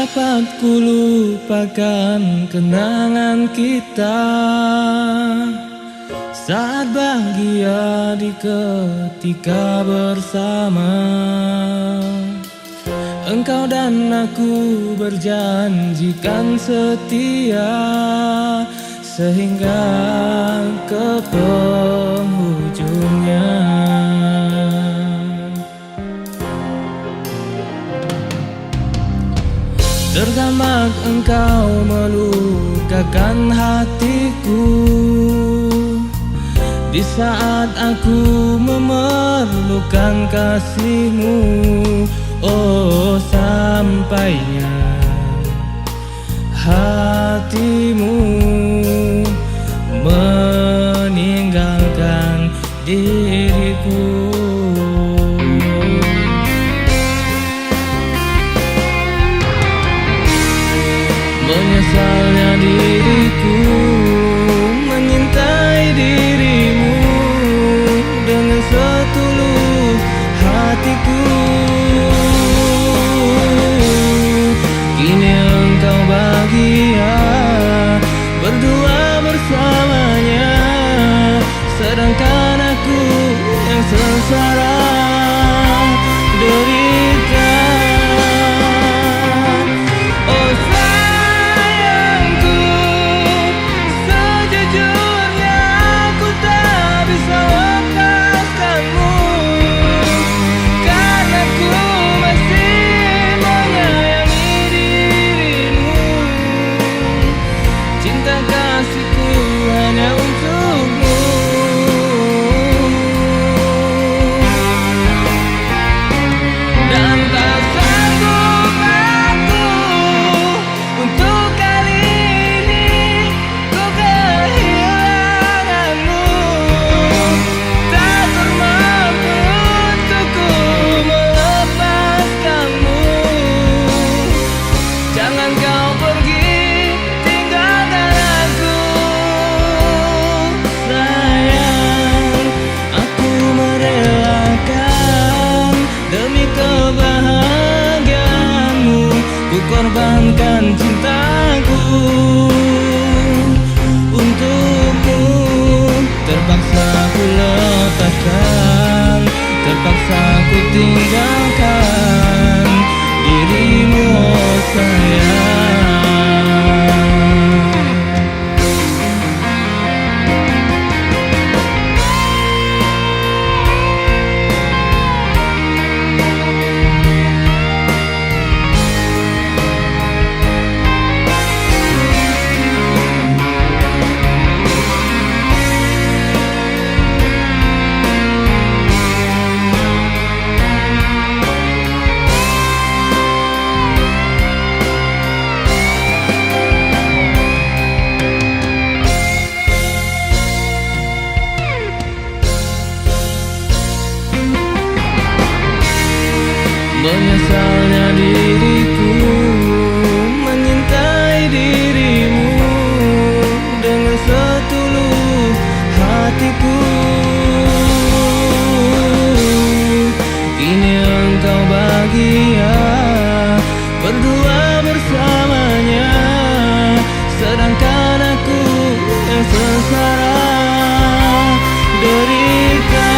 dapat kulupakan kenangan kita saat bahagia di ketika bersama. Engkau dan aku berjanjikan setia sehingga ke penghujungnya. Tergambar engkau melukakan hatiku di saat aku memerlukan kasihmu. Oh, sampainya hatimu meninggalkan diriku. Menyesalnya diriku menyintai dirimu dengan setulus hatiku. Kini engkau bahagia berdua bersamanya, sedangkan aku yang sengsara derita. Korbankan cintaku untukmu, terpaksa ku lepaskan, terpaksa ku tinggalkan dirimu, oh sayang. Menyesalnya diriku menyintai dirimu dengan setulus hatiku. Kini engkau bahagia berdua bersamanya, sedangkan aku yang sengsara derita.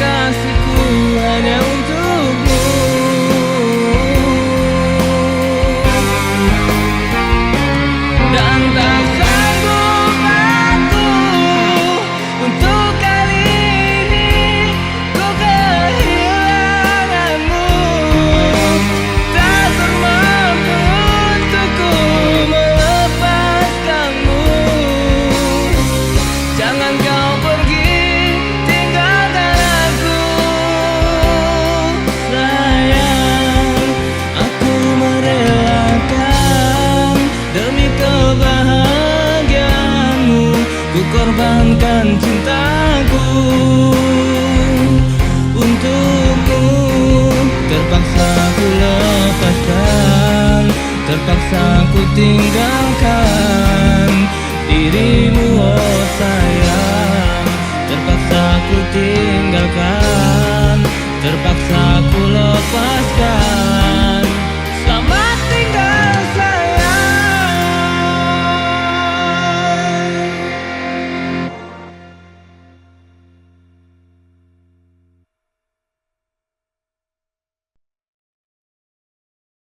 Kasihku hanya untukmu, dan tak sanggup aku untuk kali ini ku kehilanganmu. Tak termampu untukku melepaskanmu. Jangan kau pergi korbankan cintaku untuk Terpaku